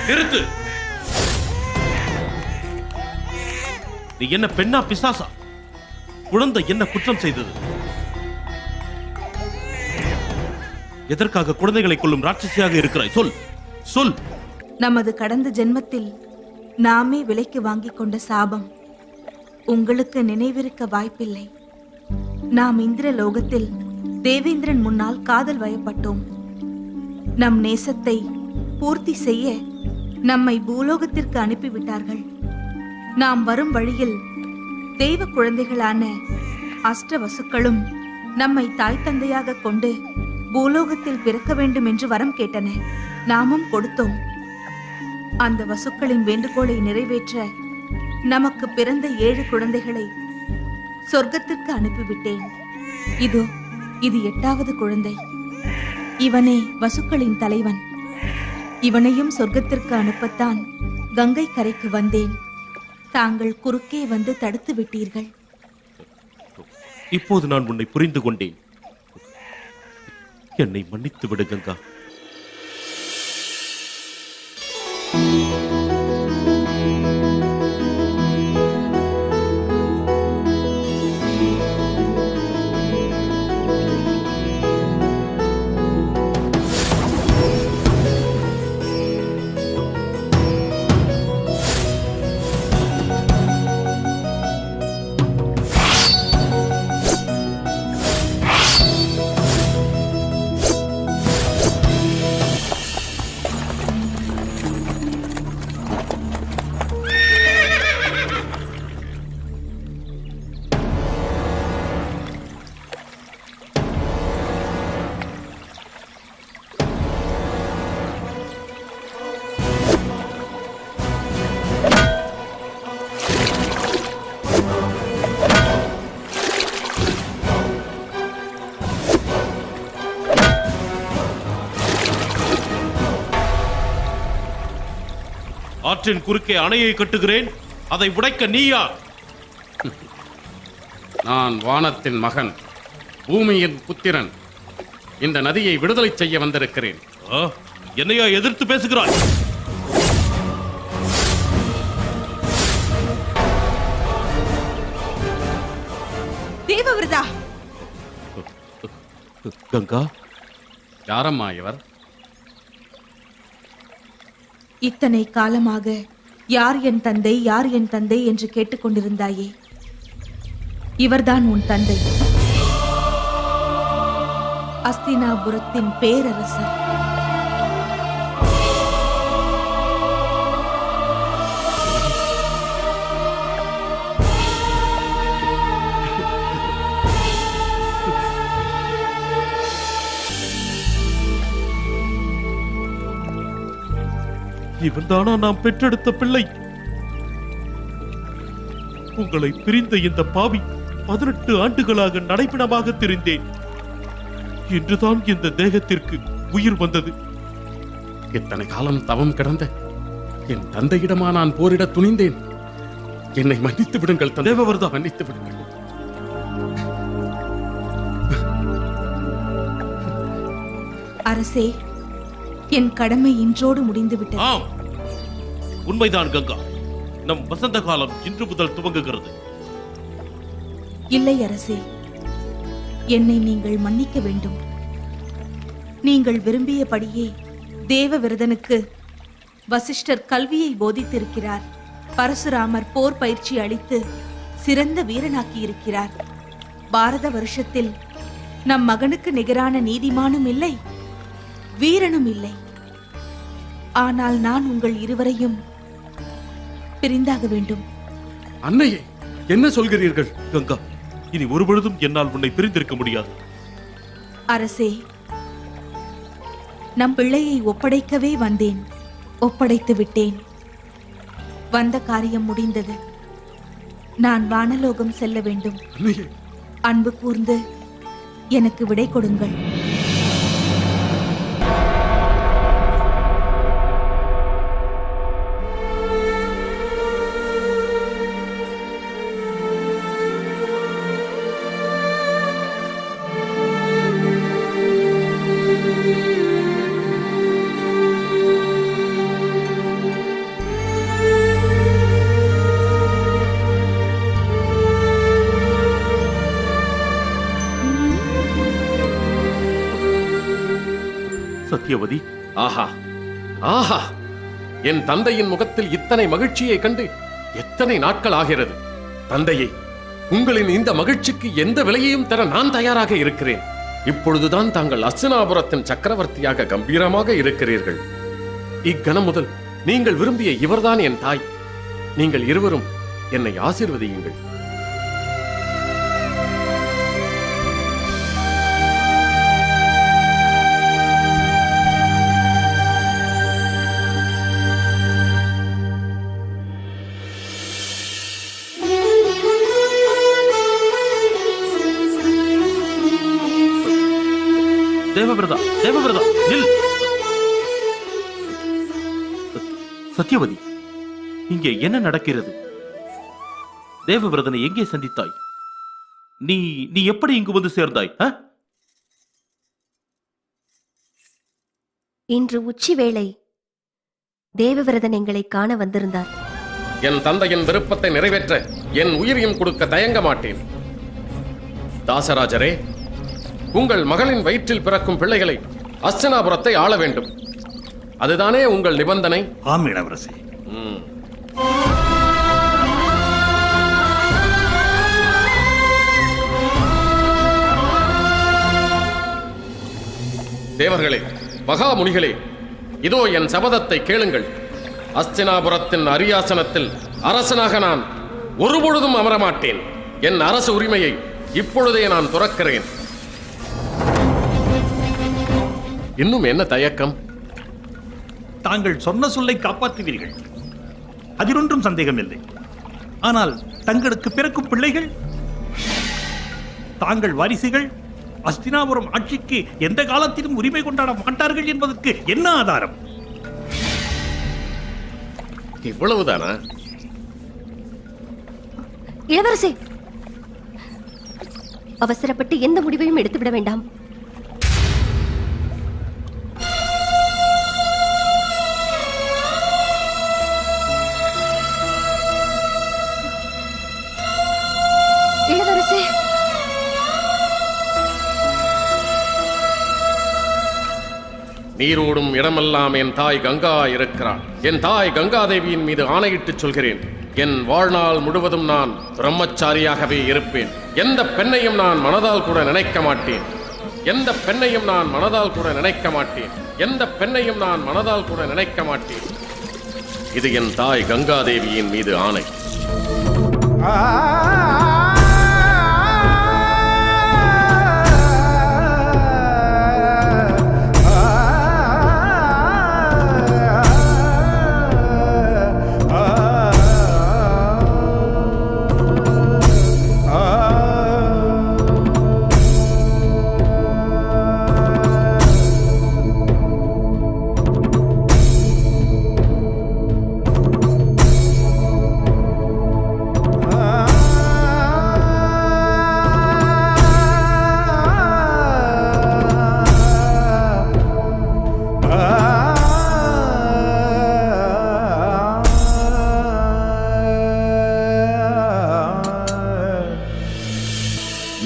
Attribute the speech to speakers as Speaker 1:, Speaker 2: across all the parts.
Speaker 1: நிறுத்து. நீ என்ன பெண்ணா பிசாசா? குழந்தை என்ன குற்றம் செய்தது? எதற்காக குழந்தைகளை கொள்ளும் ராட்சசியாக இருக்கிறாய்? சொல் சொல்.
Speaker 2: நமது கடந்த ஜென்மத்தில் நாமே விலைக்கு வாங்கிக் கொண்ட சாபம் உங்களுக்கு நினைவிருக்க வாய்ப்பில்லை. நாம் இந்திர லோகத்தில் தேவேந்திரன் முன்னால் காதல் வயப்பட்டோம். நம் நேசத்தை பூர்த்தி செய்ய நம்மை பூலோகத்திற்கு அனுப்பிவிட்டார்கள். நாம் வரும் வழியில் தெய்வ குழந்தைகளான அஷ்டவசுக்களும் நம்மை தாய் தந்தையாக கொண்டு பூலோகத்தில் பிறக்க வேண்டும் என்று வரம் கேட்டன. நாமும் கொடுத்தோம். அந்த வசுக்களின் வேண்டுகோளை நிறைவேற்ற நமக்கு பிறந்த 7 குழந்தைகளை சொர்க்கத்திற்கு அனுப்பிவிட்டேன். இது 8வது குழந்தை. இவனே வசுக்களின் தலைவன். இவனையும் சொர்க்கத்திற்கு அனுப்பத்தான் கங்கை கரைக்கு வந்தேன். தாங்கள் குறுக்கே வந்து தடுத்து விட்டீர்கள்.
Speaker 1: இப்போது நான் உன்னை புரிந்து கொண்டேன். என்னை மன்னித்து விடு கங்கா. ஆற்றின் குறுக்கே அணையை கட்டுகிறேன். அதை உடைக்க நீயா?
Speaker 3: நான் வானத்தின் மகன், பூமியின் புத்திரன். இந்த நதியை விடுதலை செய்ய வந்திருக்கிறேன்.
Speaker 1: என்னையா எதிர்த்து பேசுகிறாய்?
Speaker 2: தேவவிரதா!
Speaker 1: கங்கா,
Speaker 3: யாரம்மா இவர்?
Speaker 2: இத்தனை காலமாக யார் என் தந்தை, யார் என் தந்தை என்று கேட்டுக்கொண்டிருந்தாயே, இவர்தான் உன் தந்தை. அஸ்தினாபுரத்தின் பேரரசர்.
Speaker 1: இவன்தானா நாம் பெற்றெடுத்த பிள்ளை? உங்களை பிரிந்த இந்த பாவி 18 ஆண்டுகளாக நடைப்பிணமாக திரிந்தேன். இன்றுதான் இந்த தேகத்திற்கு உயிர் வந்தது.
Speaker 3: இத்தனை காலம் தவம் கிடந்த என் தந்தையிடமா நான் போரிட துணிந்தேன். என்னை மன்னித்து விடுங்கள்
Speaker 1: தேவவிரதா,
Speaker 3: மன்னித்து விடுங்கள்.
Speaker 2: அரசே, என் கடமை இன்றோடு முடிந்துவிட்டது.
Speaker 1: ஆம், உண்மைதான் கங்கா. நம் வசந்த காலம் இன்று முதல் துவங்குகிறது.
Speaker 2: இல்லை அரசே, என்னை நீங்கள் மன்னிக்க வேண்டும். நீங்கள் விரும்பியபடியே தேவவிரதனுக்கு வசிஷ்டர் கல்வியை போதித்திருக்கிறார். பரசுராமர் போர் பயிற்சி அளித்து சிறந்த வீரனாக்கி இருக்கிறார். பாரத வருஷத்தில் நம் மகனுக்கு நிகரான நீதிமானும் இல்லை, வீரனும் இல்லை. ஆனால் நான் உங்கள் இருவரையும் பிரிந்தாக வேண்டும்.
Speaker 3: அன்னையே, என்ன சொல்கிறீர்கள்?
Speaker 1: கங்கா, இனி ஒருபொழுதும் என்னால் உன்னை பிரிந்திருக்க முடியாது.
Speaker 2: அரசே, நம் பிள்ளையை ஒப்படைக்கவே வந்தேன். ஒப்படைத்து விட்டேன். வந்த காரியம் முடிந்தது. நான் வானலோகம் செல்ல வேண்டும். அன்பு கூர்ந்து எனக்கு விடை கொடுங்கள்.
Speaker 1: சத்தியவதி,
Speaker 3: ஆஹா ஆஹா, என் தந்தையின் முகத்தில் இத்தனை மகிழ்ச்சியை கண்டு எத்தனை நாட்கள் ஆகிறது. தந்தையே, உங்களின் இந்த மகிழ்ச்சிக்கு எந்த விலையையும் தர நான் தயாராக இருக்கிறேன். இப்பொழுதுதான் தாங்கள் அஸ்தினாபுரத்தின் சக்கரவர்த்தியாக கம்பீரமாக இருக்கிறீர்கள். இக்கணம் முதல் நீங்கள் விரும்பிய இவர்தான் என் தாய். நீங்கள் இருவரும் என்னை ஆசீர்வதியுங்கள்.
Speaker 1: தேவவிரதா, தேவவிரதா, நில். சத்தியவதி, இங்கே என்ன நடக்கிறது? தேவவிரதனை எங்கே சந்தித்தாய்? நீ நீ எப்படி இங்கு வந்து சேர்ந்தாய்?
Speaker 4: இன்று உச்சி வேளை தேவவிரதன் எங்களை காண வந்திருந்தார்.
Speaker 3: என் தந்தையின் விருப்பத்தை நிறைவேற்ற என் உயிரையும் கொடுக்க தயங்க மாட்டேன். தாசராஜரே, உங்கள் மகளின் வயிற்றில் பிறக்கும் பிள்ளைகளை அஸ்தினாபுரத்தை ஆள வேண்டும். அதுதானே உங்கள் நிபந்தனை?
Speaker 5: ஆம் இளவரசே.
Speaker 3: தேவர்களே, மகாமுனிகளே, இதோ என் சபதத்தை கேளுங்கள். அஸ்தினாபுரத்தின் அரியாசனத்தில் அரசனாக நான் ஒருபொழுதும் அமரமாட்டேன். என் அரசு உரிமையை இப்பொழுதே நான் துறக்கிறேன். இன்னும் என்ன தயக்கம்?
Speaker 5: தாங்கள் சொன்ன சொல்லை காப்பாற்றுவீர்கள், அதிலொன்றும் சந்தேகமில்லை. ஆனால் தங்களுக்கு பிறக்கும் பிள்ளைகள், தாங்கள் வாரிசுகள் அஸ்தினாபுரம் ஆட்சிக்கு எந்த காலத்திலும் உரிமை கொண்டாட மாட்டார்கள் என்பதற்கு என்ன ஆதாரம்?
Speaker 3: இவ்வளவுதானா?
Speaker 4: இளவரசே, அவசரப்பட்டு எந்த முடிவையும் எடுத்துவிட வேண்டாம். இளவரசே,
Speaker 3: நீரோடும் இடமெல்லாம் என் தாய் கங்கா இருக்கிறாள். என் தாய் கங்காதேவியின் மீது ஆணையிட்டு சொல்கிறேன், என் வாழ்நாள் முழுவதும் நான் பிரம்மச்சாரியாகவே இருப்பேன். எந்த பெண்ணையும் நான் மனதால் கூட நினைக்க மாட்டேன். எந்த பெண்ணையும் நான் மனதால் கூட நினைக்க மாட்டேன். எந்த பெண்ணையும் நான் மனதால் கூட நினைக்க மாட்டேன். இது என் தாய் கங்காதேவியின் மீது ஆணை.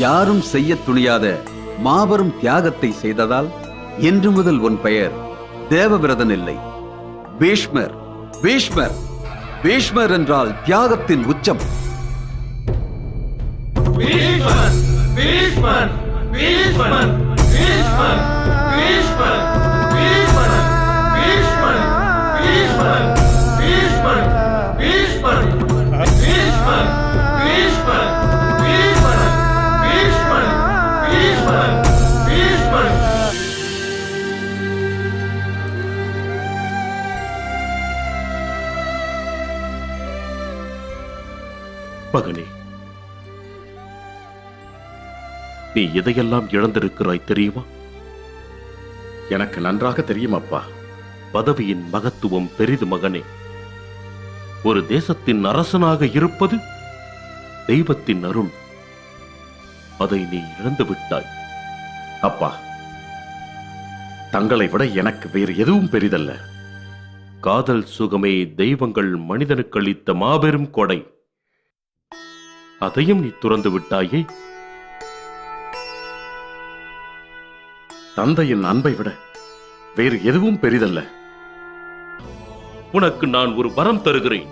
Speaker 6: யாரும் செய்ய துணியாத மாபெரும் தியாகத்தை செய்ததால் இன்று முதல் உன் பெயர் தேவவிரதன் இல்லை, பீஷ்மர். பீஷ்மர் பீஷ்மர் என்றால் தியாகத்தின் உச்சம்.
Speaker 7: பீஷ்மர் பீஷ்மர் பீஷ்மர் பீஷ்மர் பீஷ்மர் பீஷ்மர் பீஷ்மர் பீஷ்மர் பீஷ்மர் பீஷ்மர் பீஷ்மர் பீஷ்மர்
Speaker 1: மகனே, நீ எதையெல்லாம் இழந்திருக்கிறாய் தெரியுமா?
Speaker 3: எனக்கு நன்றாக தெரியும் அப்பா.
Speaker 1: பதவியின் மகத்துவம் பெரிது மகனே. ஒரு தேசத்தின் அரசனாக இருப்பது தெய்வத்தின் அருள். அதை நீ இழந்து விட்டாய்.
Speaker 3: அப்பா, தங்களை விட எனக்கு வேறு எதுவும் பெரிதல்ல.
Speaker 1: காதல் சுகமே தெய்வங்கள் மனிதனுக்கு அளித்த மாபெரும் கொடை. அதையும் நீ துறந்து விட்டாயே.
Speaker 3: தந்தையின் அன்பை விட வேறு எதுவும் பெரிதல்ல.
Speaker 1: உனக்கு நான் ஒரு வரம் தருகிறேன்.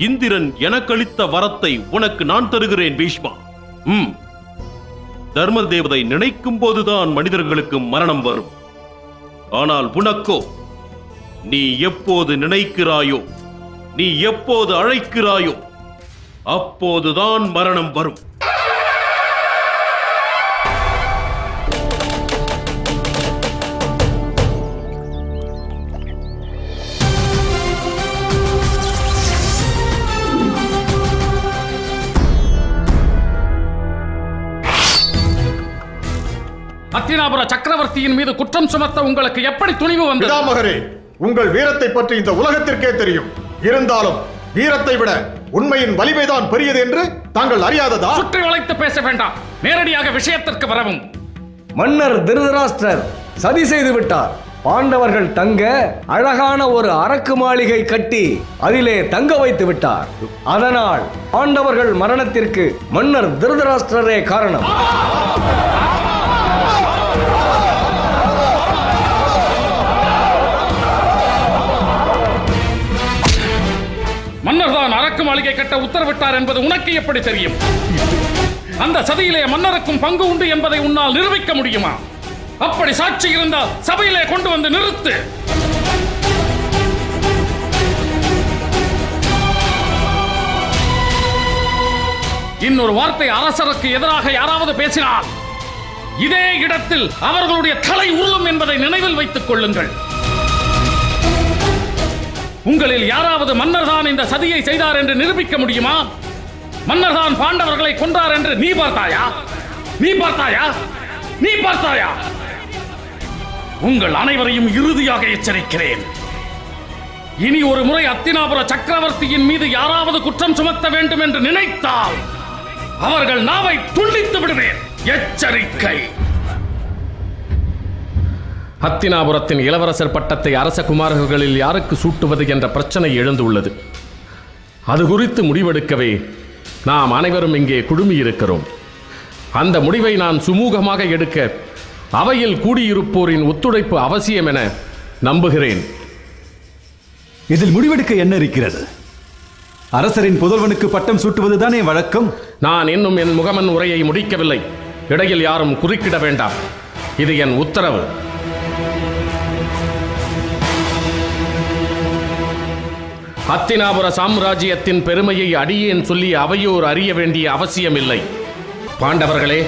Speaker 1: இந்திரன் எனக்களித்த வரத்தை உனக்கு நான் தருகிறேன் பீஷ்மா. தர்ம தேவதை நினைக்கும் போதுதான் மனிதர்களுக்கு மரணம் வரும். ஆனால் உனக்கோ, நீ எப்போது நினைக்கிறாயோ, நீ எப்போது அழைக்கிறாயோ, அப்போதுதான் மரணம் வரும்.
Speaker 3: அத்தினாபுர சக்கரவர்த்தியின் மீது குற்றம் சுமத்த உங்களுக்கு எப்படி துணிவு வந்தது?
Speaker 8: பிதாமகரே, உங்கள் வீரத்தை பற்றி இந்த உலகத்திற்கே தெரியும். இருந்தாலும் வீரத்தை விட உண்மையின் வலிமைதான் பெரியது என்று தாங்கள் அறியாததா?
Speaker 3: சுற்றி வளைத்து பேச வேண்டாம், நேரடியாக விஷயத்திற்கு வரவும்.
Speaker 9: மன்னர் திருதராஷ்டிரர் சதி செய்து விட்டார். பாண்டவர்கள் தங்க அழகான ஒரு அரக்கு மாளிகை கட்டி அதிலே தங்க வைத்து விட்டார். அதனால் பாண்டவர்கள் மரணத்திற்கு மன்னர் திருதராஷ்டிரரே காரணம்.
Speaker 3: மன்னர் தான் அரக்கு மாளிகை கட்ட உத்தரவிட்டார் என்பது உனக்கு எப்படி தெரியும்? அந்த சதியிலே மன்னருக்கும் பங்கு உண்டு என்பதை உன்னால் நிரூபிக்க முடியுமா? அப்படி சாட்சி இருந்தால் சபையிலே கொண்டு வந்து நிறுத்து. இன்னொரு வார்த்தை அரசருக்கு எதிராக யாராவது பேசினால் இதே இடத்தில் அவர்களுடைய தலை உருளும் என்பதை நினைவில் வைத்துக் கொள்ளுங்கள். உங்களில் யாராவது மன்னர் தான் இந்த சதியை செய்தார் என்று நிரூபிக்க முடியுமா? மன்னர் தான் பாண்டவர்களை கொன்றார் என்று நீ பார்த்தாயா? நீ பார்த்தாயா? நீ பார்த்தாயா? உங்கள் அனைவரையும் இறுதியாக எச்சரிக்கிறேன். இனி ஒரு முறை அத்தினாபுர சக்கரவர்த்தியின் மீது யாராவது குற்றம் சுமத்த வேண்டும் என்று நினைத்தால் அவர்கள் நாவை துண்டித்து விடுவேன். எச்சரிக்கை. ஹத்தினாபுரத்தின் இளவரசர் பட்டத்தை அரச குமாரர்களில் யாருக்கு சூட்டுவது என்ற பிரச்சனை எழுந்துள்ளது. அது குறித்து முடிவெடுக்கவே நாம் அனைவரும் இங்கே குழுமியிருக்கிறோம். அந்த முடிவை நான் சுமூகமாக எடுக்க அவையில் கூடியிருப்போரின் ஒத்துழைப்பு அவசியம் என நம்புகிறேன்.
Speaker 10: இதில் முடிவெடுக்க என்ன இருக்கிறது? அரசரின் புதல்வனுக்கு பட்டம் சூட்டுவதுதானே வழக்கம்.
Speaker 3: நான் இன்னும் என் முகமன் உரையை முடிக்கவில்லை. இடையில் யாரும் குறுக்கிட வேண்டாம். இது என் உத்தரவு. ஹத்தினாபுர சாம்ராஜ்யத்தின் பெருமையை அடியேன் சொல்லி அவையோர் அறிய வேண்டிய அவசியமில்லை. பாண்டவர்களே,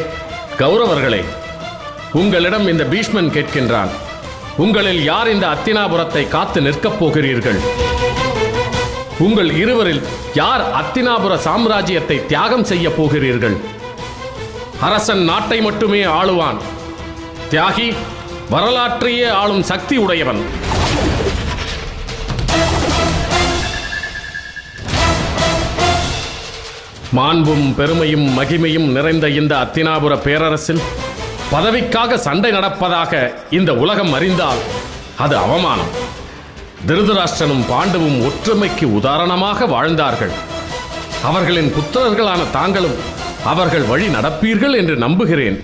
Speaker 3: கௌரவர்களே, உங்களிடம் இந்த பீஷ்மன் கேட்கின்றான். உங்களில் யார் இந்த அத்தினாபுரத்தை காத்து நிற்கப் போகிறீர்கள்? உங்கள் இருவரில் யார் அத்தினாபுர சாம்ராஜ்யத்தை தியாகம் செய்ய போகிறீர்கள்? அரசன் நாட்டை மட்டுமே ஆளுவான். தியாகி வரலாற்றையே ஆளும் சக்தி உடையவன். மாண்பும் பெருமையும் மகிமையும் நிறைந்த இந்த அத்தினாபுர பேரரசில் பதவிக்காக சண்டை நடப்பதாக இந்த உலகம் அறிந்தால் அது அவமானம். திருதராஷ்டிரனும் பாண்டவும் ஒற்றுமைக்கு உதாரணமாக வாழ்ந்தார்கள். அவர்களின் புத்திரர்களான தாங்களும் அவர்கள் வழி நடப்பீர்கள் என்று நம்புகிறேன்.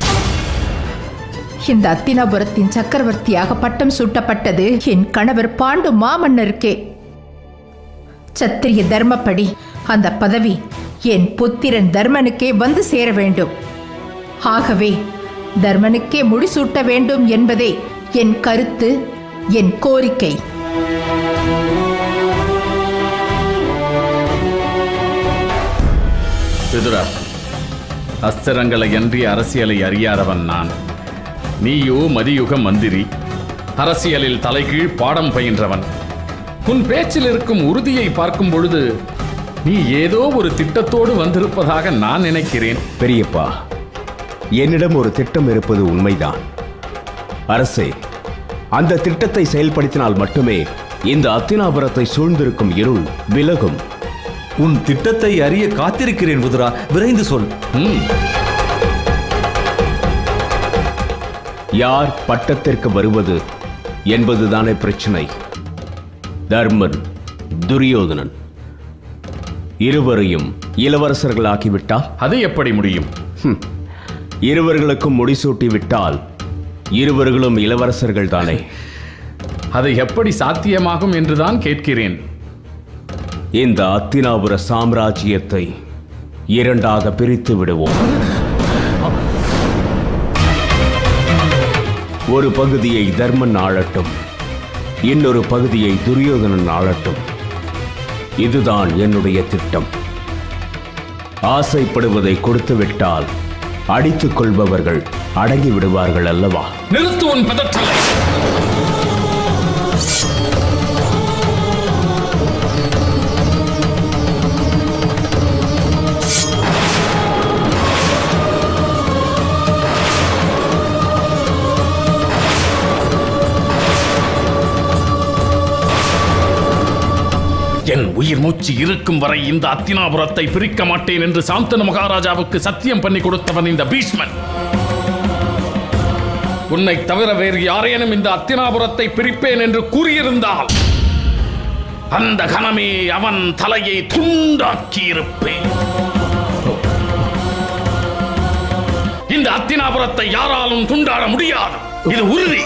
Speaker 11: இந்த அத்தினாபுரத்தின் சக்கரவர்த்தியாக பட்டம் சூட்டப்பட்டது என் கணவர் பாண்டு மாமன்னருக்கே. சத்திரிய தர்மப்படி அந்த பதவி என் புத்திரன் தர்மனுக்கே வந்து சேர வேண்டும். ஆகவே தர்மனுக்கே முடிசூட்ட வேண்டும் என்பதே என் கருத்து, என் கோரிக்கை.
Speaker 3: விதுரா, அஸ்திரங்களை அன்றி அரசியலை அறியாதவன் நான். நீயோ மதியுக மந்திரி, அரசியலில் தலைகீழ் பாடம் பயின்றவன். உன் பேச்சில் இருக்கும் உறுதியை பார்க்கும் பொழுது நீ ஏதோ ஒரு திட்டத்தோடு வந்திருப்பதாக நான் நினைக்கிறேன்.
Speaker 9: பெரியப்பா, என்னிடம் ஒரு திட்டம் இருப்பது உண்மைதான். அரசே, அந்த திட்டத்தை செயல்படுத்தினால் மட்டுமே இந்த அத்தினாபுரத்தை சூழ்ந்திருக்கும் இருள் விலகும்.
Speaker 10: உன் திட்டத்தை அறிய காத்திருக்கிறேன் விதுரா, விரைந்து சொல்.
Speaker 9: யார் பட்டத்திற்கு வருவது என்பதுதானே பிரச்சனை. தர்மன், துரியோதனன் இருவரையும் இளவரசர்களாக்கிவிட்டால்
Speaker 3: அது எப்படி முடியும்?
Speaker 9: இருவர்களுக்கும் முடிசூட்டி விட்டால்
Speaker 10: இருவர்களும் இளவரசர்கள் தானே?
Speaker 12: அது எப்படி சாத்தியமாகும் என்றுதான் கேட்கிறேன்.
Speaker 10: இந்த அத்தினாபுர சாம்ராஜ்யத்தை இரண்டாக பிரித்து விடுவோம். ஒரு பகுதியை தர்மன் ஆளட்டும், இன்னொரு பகுதியை துரியோதனன் ஆளட்டும். இதுதான் என்னுடைய திட்டம். ஆசைப்படுவதை கொடுத்துவிட்டால் அடித்துக் கொள்பவர்கள் அடங்கி விடுவார்கள் அல்லவா?
Speaker 3: நிறுத்து உன் பதற்றலை. என் உயிர் மூச்சு இருக்கும் வரை இந்த அத்தினாபுரத்தை பிரிக்க மாட்டேன் என்று சாந்தனு மகாராஜாவுக்கு சத்தியம் பண்ணி கொடுத்தவன் இந்த பீஷ்மன். உன்னை தவிர வேறு யாரேனும் இந்த அத்தினாபுரத்தை பிரிப்பேன் என்று கூறியிருந்தால் அந்த கணமே அவன் தலையை துண்டாக்கியிருப்பேன். இந்த அத்தினாபுரத்தை யாராலும் துண்டாட முடியாது, இது உறுதி.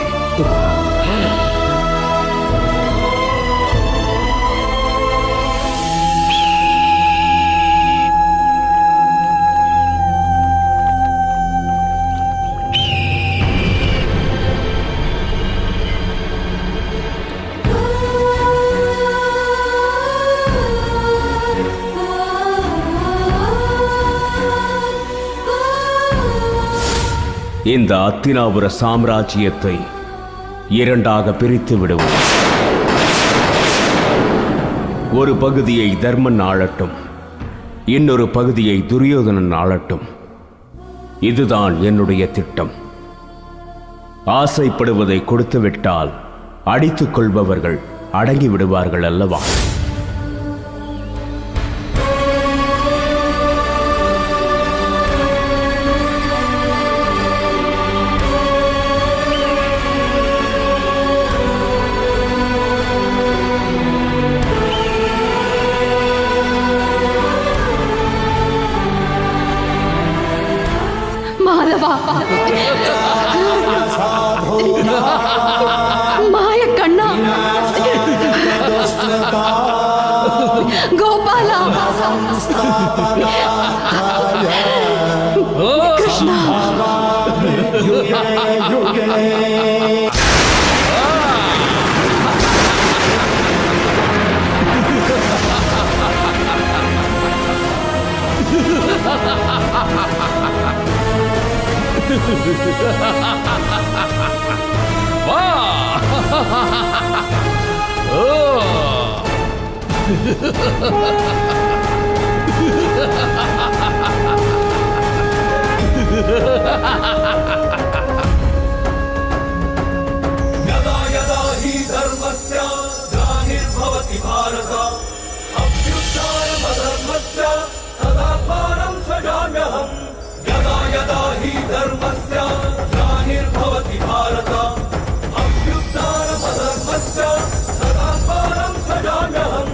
Speaker 10: இந்த அத்தினாபுர சாம்ராஜ்யத்தை இரண்டாக பிரித்து விடுவோம். ஒரு பகுதியை தர்மன் ஆளட்டும், இன்னொரு பகுதியை துரியோதனன் ஆளட்டும். இதுதான் என்னுடைய திட்டம். ஆசைப்படுவதை கொடுத்துவிட்டால் அடித்துக் கொள்பவர்கள் அடங்கி விடுவார்கள் அல்லவா?
Speaker 11: மாயக்கண்ணா, கோபாலா, கிருஷ்ணா,
Speaker 7: यदा यदा हि धर्मस्य ग्लानिर्भवति भारत अभ्युत्थानमधर्मस्य तदात्मानं सृजाम्यहम्. यदा यदा हि धर्मस्य ग्लानिर्भवति भारत अभ्युत्थानमधर्मस्य तदात्मानं सृजाम्यहम्.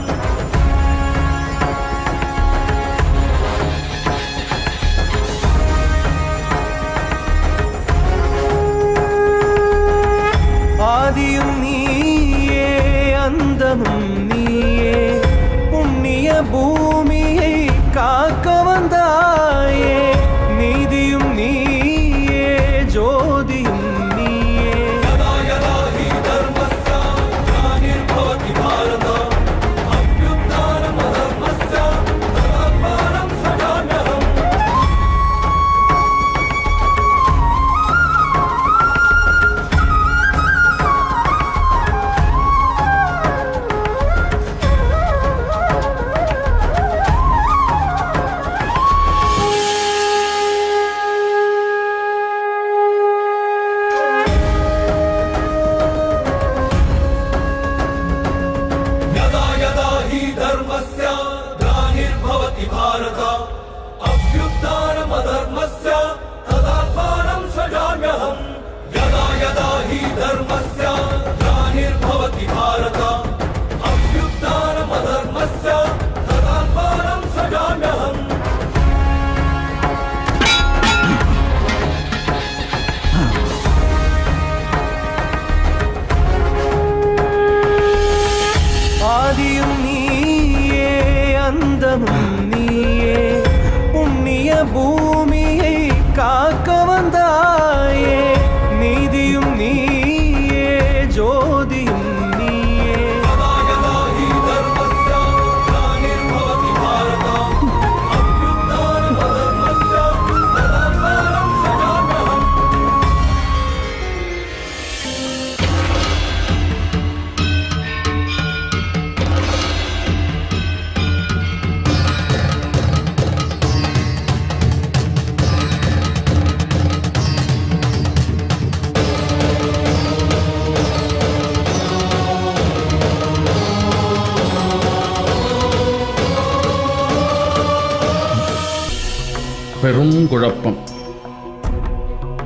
Speaker 12: பெரும் குழப்பம்.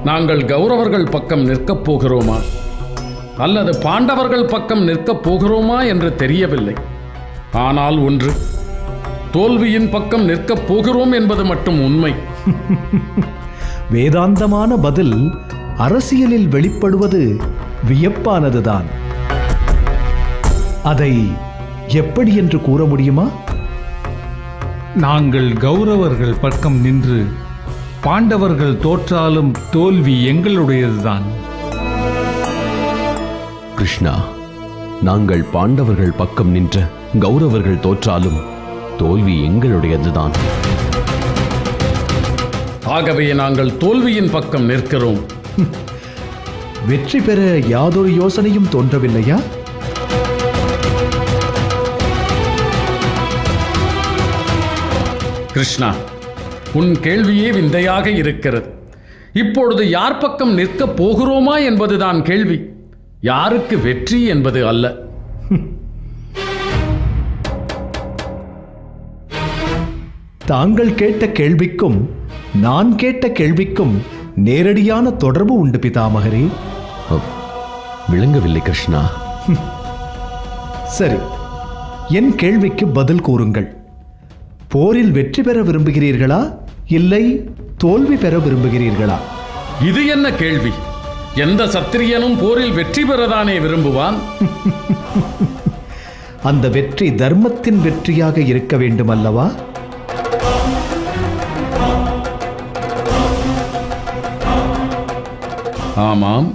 Speaker 12: நாங்கள் கௌரவர்கள் பக்கம் நிற்கப் போகிறோமா அல்லது பாண்டவர்கள் பக்கம் நிற்கப் போகிறோமா என்று தெரியவில்லை. ஆனால் ஒன்று, தோல்வியின் பக்கம் நிற்கப் போகிறோம் என்பது மட்டும் உண்மை.
Speaker 10: வேதாந்தமான பதில் அரசியலில் வெளிப்படுவது வியப்பானதுதான். அதை எப்படி என்று கூற முடியுமா?
Speaker 9: நாங்கள் கௌரவர்கள் பக்கம் நின்று பாண்டவர்கள் தோற்றாலும் தோல்வி எங்களுடையதுதான்.
Speaker 13: கிருஷ்ணா, நாங்கள் பாண்டவர்கள் பக்கம் நின்ற கௌரவர்கள் தோற்றாலும் தோல்வி எங்களுடையதுதான்.
Speaker 12: ஆகவே நாங்கள் தோல்வியின் பக்கம் நிற்கிறோம்.
Speaker 10: வெற்றி பெற யாதொரு யோசனையும் தோன்றவில்லையா?
Speaker 12: கிருஷ்ணா, உன் கேள்வியே விந்தையாக இருக்கிறது. இப்பொழுது யார் பக்கம் நிற்கப் போகிறோமா என்பதுதான் கேள்வி, யாருக்கு வெற்றி என்பது அல்ல.
Speaker 10: தாங்கள் கேட்ட கேள்விக்கும் நான் கேட்ட கேள்விக்கும் நேரடியான தொடர்பு உண்டு பிதாமகரே.
Speaker 13: விளங்கவில்லை கிருஷ்ணா.
Speaker 10: சரி, என் கேள்விக்கு பதில் கூறுங்கள். போரில் வெற்றி பெற விரும்புகிறீர்களா இல்லை தோல்வி பெற விரும்புகிறீர்களா?
Speaker 12: இது என்ன கேள்வி? எந்த சத்திரியனும் போரில் வெற்றி பெறதானே விரும்புவான்.
Speaker 10: அந்த வெற்றி தர்மத்தின் வெற்றியாக இருக்க வேண்டும் அல்லவா?
Speaker 12: ஆமாம்.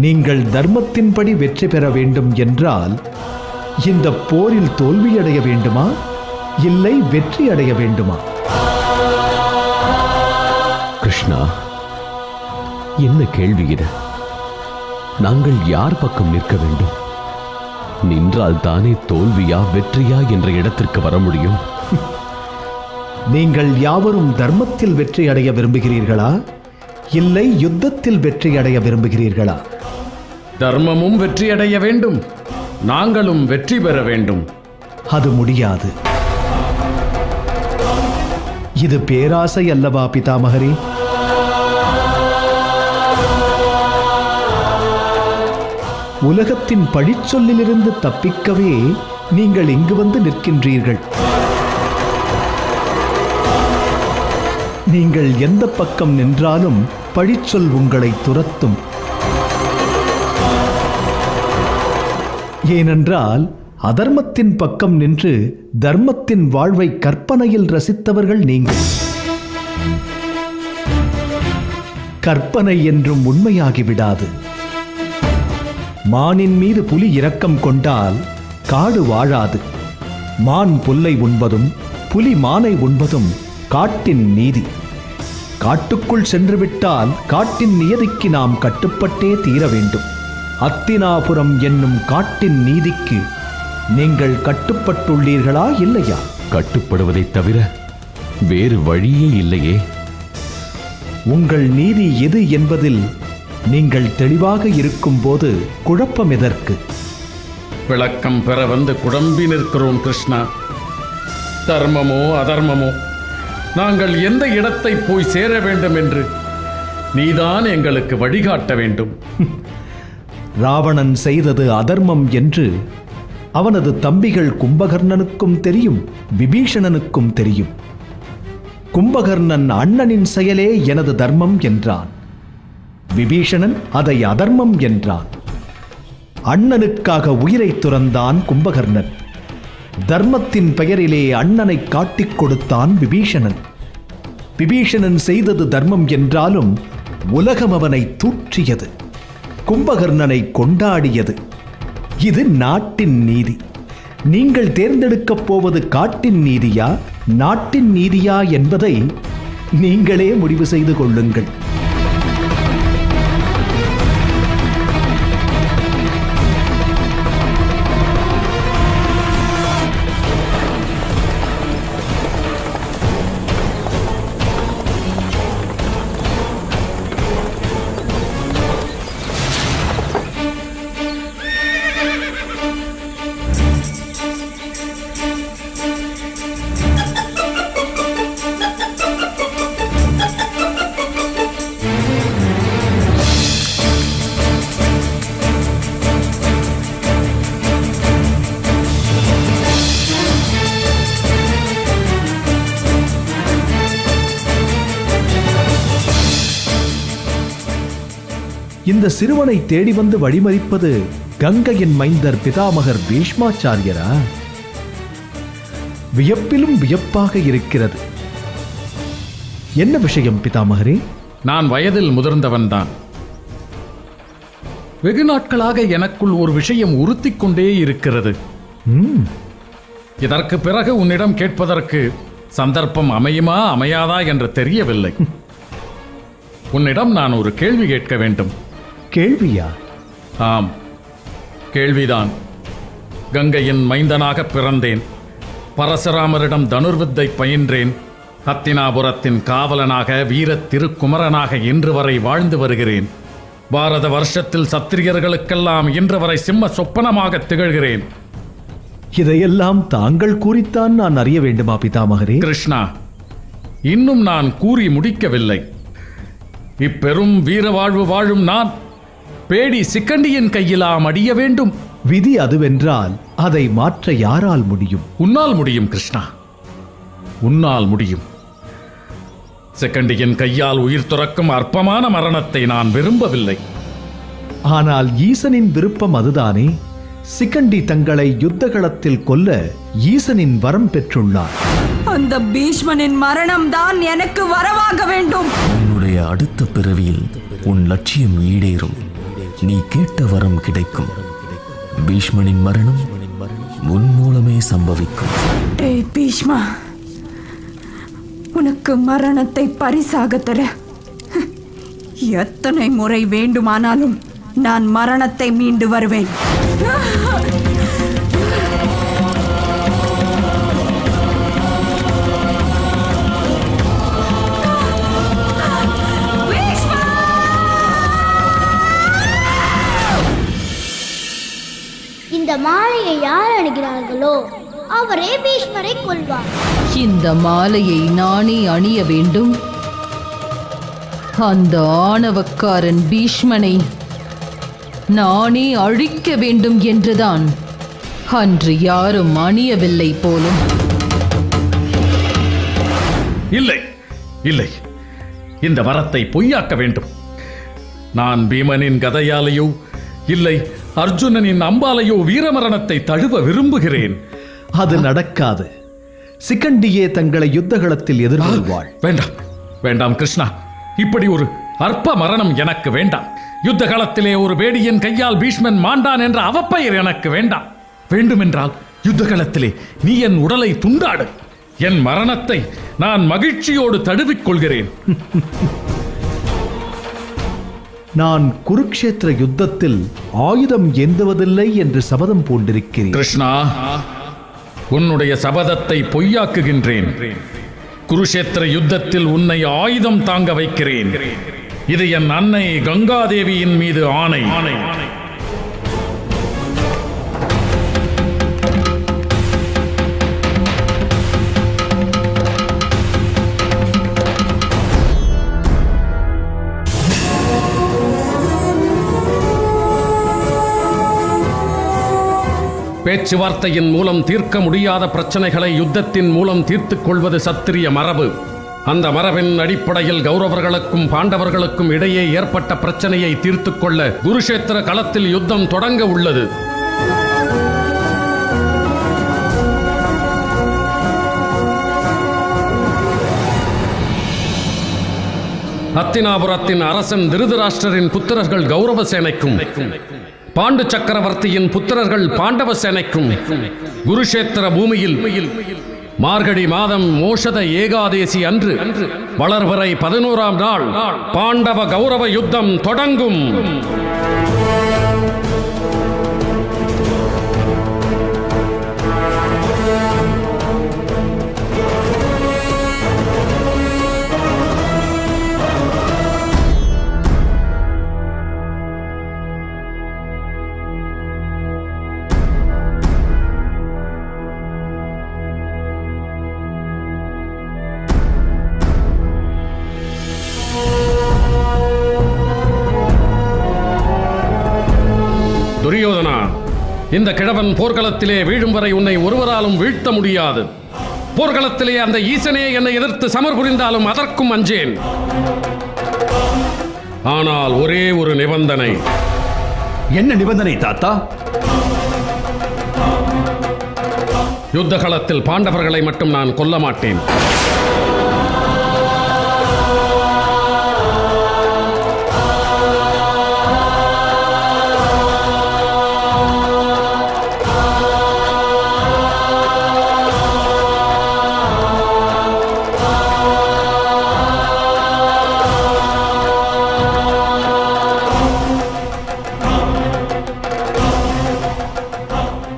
Speaker 10: நீங்கள் தர்மத்தின்படி வெற்றி பெற வேண்டும் என்றால் இந்த போரில் தோல்வியடைய வேண்டுமா இல்லை வெற்றி அடைய வேண்டுமா?
Speaker 13: கிருஷ்ணா, என்ன கேள்வி இது? நாங்கள் யார் பக்கம் நிற்க வேண்டும்? நின்றால் தானே தோல்வியா வெற்றியா என்ற இடத்திற்கு வர முடியும்.
Speaker 10: நீங்கள் யாவரும் தர்மத்தில் வெற்றி அடைய விரும்புகிறீர்களா இல்லை யுத்தத்தில் வெற்றி அடைய விரும்புகிறீர்களா?
Speaker 12: தர்மமும் வெற்றி அடைய வேண்டும், நாங்களும் வெற்றி பெற வேண்டும்.
Speaker 10: அது முடியாது. இது பேராசை அல்லவா பிதாமகரே? உலகத்தின் பழிச்சொல்லிலிருந்து தப்பிக்கவே நீங்கள் இங்கு வந்து நிற்கின்றீர்கள். நீங்கள் எந்த பக்கம் நின்றாலும் பழிச்சொல் உங்களை துரத்தும். ஏனென்றால் அதர்மத்தின் பக்கம் நின்று தர்மத்தின் வாழ்வை கற்பனையில் ரசித்தவர்கள் நீங்கள். கற்பனை என்றும் உண்மையாகிவிடாது. மானின் மீது புலி இரக்கம் கொண்டால் காடு வாழாது. மான் புல்லை உண்பதும் புலி மானை உண்பதும் காட்டின் நீதி. காட்டுக்குள் சென்றுவிட்டால் காட்டின் நியதிக்கு நாம் கட்டுப்பட்டே தீர வேண்டும். அத்தினாபுரம் என்னும் காட்டின் நீதிக்கு நீங்கள் கட்டுப்பட்டுள்ளீர்களா இல்லையா?
Speaker 13: கட்டுப்படுவதைத் தவிர வேறு வழியே இல்லையே.
Speaker 10: உங்கள் நீதி எது என்பதில் நீங்கள் தெளிவாக இருக்கும்போது குழப்பம் எதற்கு?
Speaker 12: விளக்கம் பெற வந்து குழம்பி நிற்கிறோம் கிருஷ்ணா. தர்மமோ அதர்மமோ, நாங்கள் எந்த இடத்தை போய் சேர வேண்டும் என்று நீதான் எங்களுக்கு வழிகாட்ட வேண்டும்.
Speaker 10: ராவணன் செய்தது அதர்மம் என்று அவனது தம்பிகள் கும்பகர்ணனுக்கும் தெரியும், விபீஷணனுக்கும் தெரியும். கும்பகர்ணன் அண்ணனின் செயலே எனது தர்மம் என்றான். விபீஷணன் அதை அதர்மம் என்றான். அண்ணனுக்காக உயிரை துறந்தான் கும்பகர்ணன். தர்மத்தின் பெயரிலே அண்ணனை காட்டிக் கொடுத்தான் விபீஷணன். விபீஷணன் செய்தது தர்மம் என்றாலும் உலகம் அவனை தூற்றியது, கும்பகர்ணனை கொண்டாடியது. இது நாட்டின் நீதி. நீங்கள் தேர்ந்தெடுக்கப் போவது காட்டின் நீதியா நாட்டின் நீதியா என்பதை நீங்களே முடிவு செய்து கொள்ளுங்கள். இந்த சிறுவனை தேடி வந்து வழிமறிப்பது கங்கையின் மைந்தர் பிதாமகர் பீஷ்மாச்சாரியரா? வியப்பிலும் வியப்பாக இருக்கிறது. என்ன விஷயம் பிதாமகரே?
Speaker 12: நான் வயதில் முதிர்ந்தவன்தான். வெகு நாட்களாக எனக்குள் ஒரு விஷயம் உறுத்திக் கொண்டே இருக்கிறது. இதற்கு பிறகு உன்னிடம் கேட்பதற்கு சந்தர்ப்பம் அமையுமா அமையாதா என்று தெரியவில்லை. உன்னிடம் நான் ஒரு கேள்வி கேட்க வேண்டும்.
Speaker 10: கேள்வியா?
Speaker 12: ஆம், கேள்விதான். கங்கையின் மைந்தனாக பிறந்தேன். பரசுராமரிடம் தனுர்வித்தை பயின்றேன். ஹத்தினாபுரத்தின் காவலனாக வீர திருக்குமரனாக இன்று வரை வாழ்ந்து வருகிறேன். பாரத வருஷத்தில் சத்திரியர்களுக்கெல்லாம் இன்று வரை சிம்ம சொப்பனமாக திகழ்கிறேன்.
Speaker 10: இதையெல்லாம் தாங்கள் கூறித்தான் நான் அறிய வேண்டுமா பிதாமகரே?
Speaker 12: கிருஷ்ணா, இன்னும் நான் கூறி முடிக்கவில்லை. இப்பெரும் வீர வாழ்வு வாழும் நான் பேடி சிக்கண்டியின் கையிலாம் அடிய வேண்டும்.
Speaker 10: விதி அதுவென்றால் அதை மாற்ற யாரால் முடியும்?
Speaker 12: உன்னால் முடியும் கிருஷ்ணா, உன்னால் முடியும். சிக்கண்டியின் கையால் உயிர் துறக்கும் அற்பமான மரணத்தை நான் விரும்பவில்லை.
Speaker 10: ஆனால் ஈசனின் விருப்பம் அதுதானே? சிக்கண்டி தங்களை யுத்தகளத்தில் கொல்ல ஈசனின் வரம் பெற்றுள்ளார்.
Speaker 11: அந்த பீஷ்மனின் மரணம் தான் எனக்கு வரவாக வேண்டும்.
Speaker 14: உன்னுடைய அடுத்த பிறவியில் உன் லட்சியம் ஈடேறும். நீ கேட்ட வரம் கிடைக்கும். பீஷ்மனின் மரணம் உன் மூலமே சம்பவிக்கும்.
Speaker 11: ஏய் பீஷ்மா, உனக்கு மரணத்தை பரிசாக தர எத்தனை முறை வேண்டுமானாலும் நான் மரணத்தை மீண்டு வருவேன்.
Speaker 15: இந்த மாலையை யார் அணிகிறார்களோ அவரே பீஷ்மரை கொல்வார்.
Speaker 11: இந்த மாலையை நானே அணிய வேண்டும். அந்த ஆணவக்காரன் பீஷ்மனை நானே அழிக்க வேண்டும் என்றுதான் அன்று யாரும் அணியவில்லை போலும்.
Speaker 12: இல்லை இல்லை, இந்த வரத்தை பொய்யாக்க வேண்டும். நான் பீமனின் கதையாலேயோ இல்லை அர்ஜுனனின் அம்பாலையோ வீரமரணத்தை தழுவ விரும்புகிறேன்.
Speaker 10: அது நடக்காது. சிக்கண்டியே தங்களை யுத்தகளத்தில் எதிர்கொள்வாள்.
Speaker 12: வேண்டாம் வேண்டாம் கிருஷ்ணா, இப்படி ஒரு அற்ப மரணம் எனக்கு வேண்டாம். யுத்த களத்திலே ஒரு வேடியின் கையால் பீஷ்மன் மாண்டான் என்ற அவப்பெயர் எனக்கு வேண்டாம். வேண்டுமென்றால் யுத்த களத்திலே நீ என் உடலை துண்டாடு. என் மரணத்தை நான் மகிழ்ச்சியோடு தழுவிக் கொள்கிறேன்.
Speaker 10: நான் குருக்ஷேத்திர யுத்தத்தில் ஆயுதம் ஏந்துவதில்லை என்று சபதம் பூண்டிருக்கிறேன்.
Speaker 12: கிருஷ்ணா, உன்னுடைய சபதத்தை பொய்யாக்குகின்றேன். குருஷேத்திர யுத்தத்தில் உன்னை ஆயுதம் தாங்க வைக்கிறேன். இது என் அன்னை கங்காதேவியின் மீது ஆணை. பேச்சுவார்த்தையின் மூலம் தீர்க்க முடியாத பிரச்சனைகளை யுத்தத்தின் மூலம் தீர்த்துக் கொள்வது சத்திரிய மரபு. அந்த மரபின் அடிப்படையில் கௌரவர்களுக்கும் பாண்டவர்களுக்கும் இடையே ஏற்பட்ட பிரச்சனையை தீர்த்துக் கொள்ள குருஷேத்திர களத்தில் யுத்தம் தொடங்க உள்ளது. ஹத்தினாபுரத்தின் அரசன் திருதராஷ்டிரரின் புத்திரர்கள் கௌரவ சேனைக்கும், பாண்டு சக்கரவர்த்தியின் புத்திரர்கள் பாண்டவ சேனைக்கும் குருஷேத்திர பூமியில் மார்கழி மாதம் மோஷத ஏகாதேசி அன்று வளர்வரை 11ஆம் நாள் பாண்டவ கௌரவ யுத்தம் தொடங்கும். துரியோதனா, இந்த கிழவன் போர்க்களத்திலே வீழும் வரை உன்னை ஒருவராலும் வீழ்த்த முடியாது. போர்க்களத்திலே அந்த ஈசனே என்னை எதிர்த்து சமர் புரிந்தாலும் அதற்கும் அஞ்சேன். ஆனால் ஒரே ஒரு நிபந்தனை.
Speaker 10: என்ன நிபந்தனை தாத்தா?
Speaker 12: யுத்த களத்தில் பாண்டவர்களை மட்டும் நான் கொல்ல மாட்டேன்.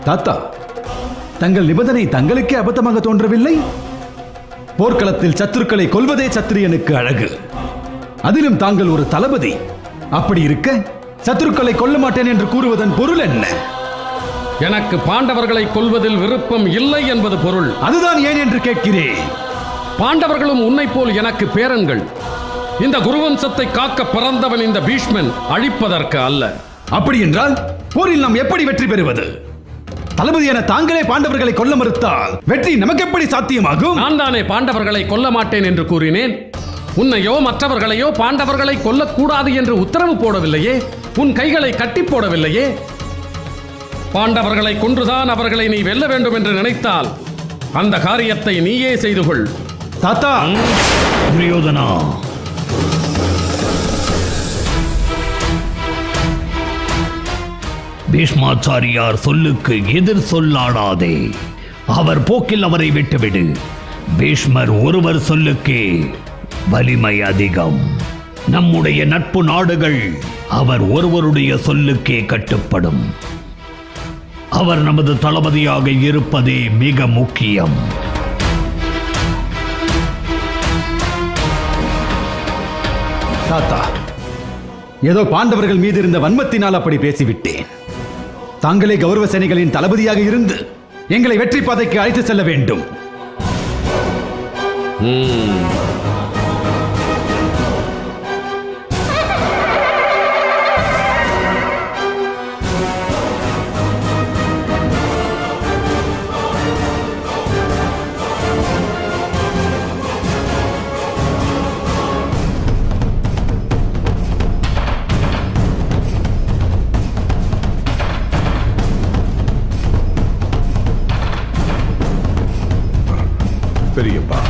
Speaker 10: தாத்தா, தங்கள் நிபந்தனை தங்களுக்கே அபத்தமாக தோன்றவில்லை? போர்க்களத்தில் சத்துருக்களை கொல்வதே சத்திரியனுக்கு அழகு. அதிலும் தாங்கள் ஒரு தளபதி. அப்படி இருக்க சத்துருக்களை கொல்ல மாட்டேன் என்று கூறுவதன் பொருள் என்ன?
Speaker 12: எனக்கு பாண்டவர்களை கொல்வதில் விருப்பம் இல்லை என்பது பொருள்.
Speaker 10: அதுதான் ஏன் என்று கேட்கிறேன்.
Speaker 12: பாண்டவர்களும் உன்னை போல் எனக்கு பேரன்கள். இந்த குருவம்சத்தை காக்க பிறந்தவன் இந்த பீஷ்மன், அழிப்பதற்கு அல்ல.
Speaker 10: அப்படி என்றால் போரில் நாம் எப்படி வெற்றி பெறுவது? தளபதி என தாங்களே பாண்டவர்களை கொல்ல மறுத்தால் வெற்றி நமக்கு எப்படி சாத்தியமாகும்?
Speaker 12: நான் தானே பாண்டவர்களை கொல்ல மாட்டேன் என்று கூறினேன். உன்னையோ மற்றவர்களையோ பாண்டவர்களை கொல்லக்கூடாது என்று உத்தரவு போடவில்லையே, உன் கைகளை கட்டி போடவில்லையே. பாண்டவர்களை கொன்றுதான் அவர்களை நீ வெல்ல வேண்டும் என்று நினைத்தால் அந்த காரியத்தை நீயே செய்து கொள்.
Speaker 10: தாத்தா,
Speaker 5: துரியோதனா, பீஷ்மாச்சாரியார் சொல்லுக்கு எதிர் சொல்லாடாதே. அவர் போக்கில் அவரை விட்டுவிடு. பீஷ்மர் ஒருவர் சொல்லுக்கே வலிமை அதிகம். நம்முடைய நட்பு நாடுகள் அவர் ஒருவருடைய சொல்லுக்கே கட்டுப்படும். அவர் நமது தளபதியாக இருப்பதே மிக முக்கியம்.
Speaker 10: தாத்தா, ஏதோ பாண்டவர்கள் மீது இருந்த வன்மத்தினால் அப்படி பேசிவிட்டேன். தாங்களே கௌரவ சேனைகளின் தளபதியாக இருந்து எங்களை வெற்றி பாதைக்கு அழைத்து செல்ல வேண்டும்.
Speaker 8: பெரியப்பா,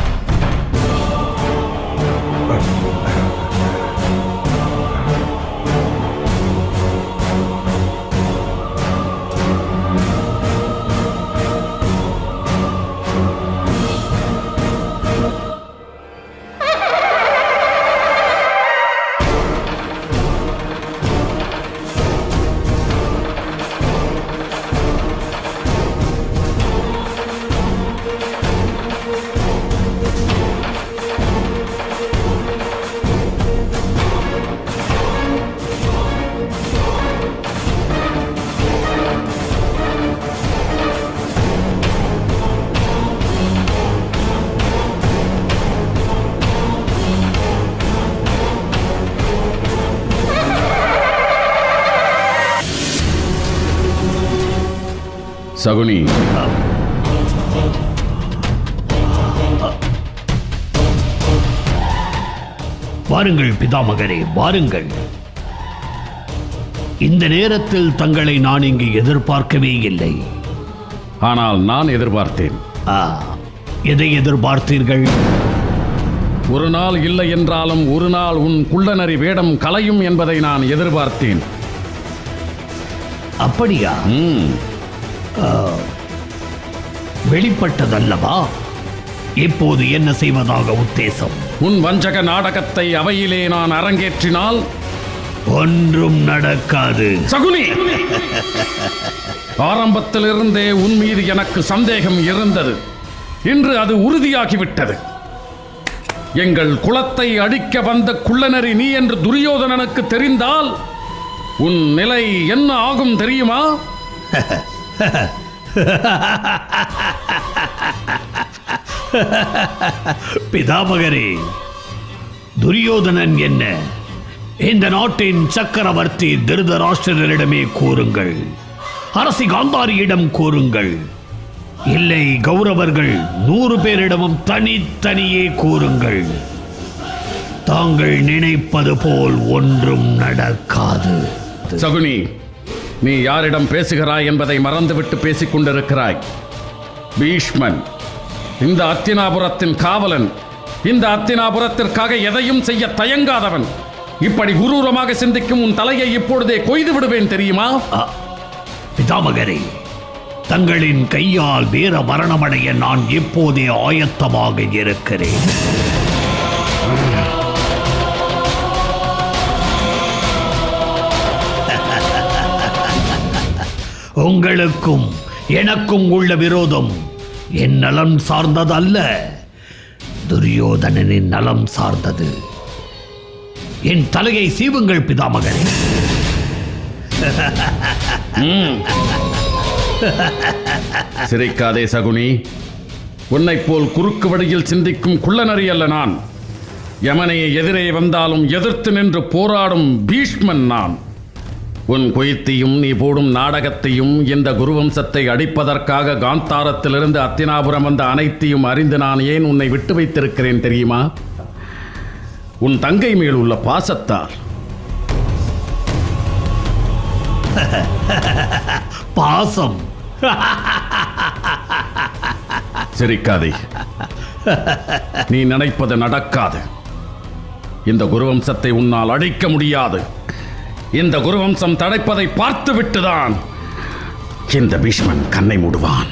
Speaker 12: சகுனி,
Speaker 5: வாருங்கள் பிதாமகரே, வாருங்கள். இந்த நேரத்தில் தங்களை நான் இங்கு எதிர்பார்க்கவே இல்லை.
Speaker 12: ஆனால் நான் எதிர்பார்த்தேன்.
Speaker 5: எதை எதிர்பார்த்தீர்கள்?
Speaker 12: ஒரு நாள் இல்லை என்றாலும் ஒரு நாள் உன் குள்ளநரி வேடம் கலையும் என்பதை நான் எதிர்பார்த்தேன்.
Speaker 5: அப்படியா? வெளிப்பட்டதல்லவா? இப்போது என்ன செய்வதாக உத்தேசம்?
Speaker 12: உன் வஞ்சக நாடகத்தை அவையிலே நான் அரங்கேற்றினால்
Speaker 5: ஒன்றும் நடக்காது.
Speaker 12: சகுனி, ஆரம்பத்திலிருந்தே உன் மீது எனக்கு சந்தேகம் இருந்தது. இன்று அது உறுதியாகிவிட்டது. எங்கள் குலத்தை அழிக்க வந்த குள்ளநரி நீ என்று துரியோதனனுக்கு தெரிந்தால் உன் நிலை என்ன ஆகும் தெரியுமா?
Speaker 5: பிதாமகரே, துரியோதனன் என்ன? இந்த நாட்டின் சக்கரவர்த்தி திருதராஷ்டிரரிடமே கூறுங்கள். அரசி காந்தாரியிடம் கூறுங்கள். இல்லை, கௌரவர்கள் 100 பேரிடமும் தனித்தனியே கூறுங்கள். தாங்கள் நினைப்பது போல் ஒன்றும் நடக்காது.
Speaker 12: சகுனி, நீ யாரிடம் பேசுகிறாய் என்பதை மறந்துவிட்டு பேசிக் கொண்டிருக்கிறாய். பீஷ்மன் இந்த அத்தினாபுரத்தின் காவலன், இந்த அத்தினாபுரத்திற்காக எதையும் செய்ய தயங்காதவன். இப்படி குரூரமாக சிந்திக்கும் உன் தலையை இப்பொழுதே கொய்து விடுவேன் தெரியுமா?
Speaker 5: பிதாமகரே, தங்களின் கையால் வீர மரணமடைய நான் இப்போதே ஆயத்தமாக இருக்கிறேன். உங்களுக்கும் எனக்கும் உள்ள விரோதம் என் நலம் சார்ந்தது அல்ல, துரியோதனனின் நலம் சார்ந்தது. என் தலையை சீவுங்கள் பிதாமகரே.
Speaker 12: சிரிக்காதே சகுனி. உன்னைப் போல் குறுக்கு வழியில் சிந்திக்கும் குள்ளநரி அல்ல நான். யமனையை எதிரே வந்தாலும் எதிர்த்து நின்று போராடும் பீஷ்மன் நான். உன் குயத்தையும் நீ போடும் நாடகத்தையும் இந்த குருவம்சத்தை அடிப்பதற்காக காந்தாரத்திலிருந்து அத்தினாபுரம் வந்த அனைத்தையும் அறிந்து நான் ஏன் உன்னை விட்டு வைத்திருக்கிறேன் தெரியுமா? உன் தங்கை மேல் உள்ள பாசத்தால்.
Speaker 5: பாசம்?
Speaker 12: சிரிக்காதே. நீ நினைப்பது நடக்காது. இந்த குருவம்சத்தை உன்னால் அழிக்க முடியாது. இந்த குருவம்சம் தடைப்பதை பார்த்து விட்டுதான் இந்த பீஷ்மன் கண்ணை மூடுவான்.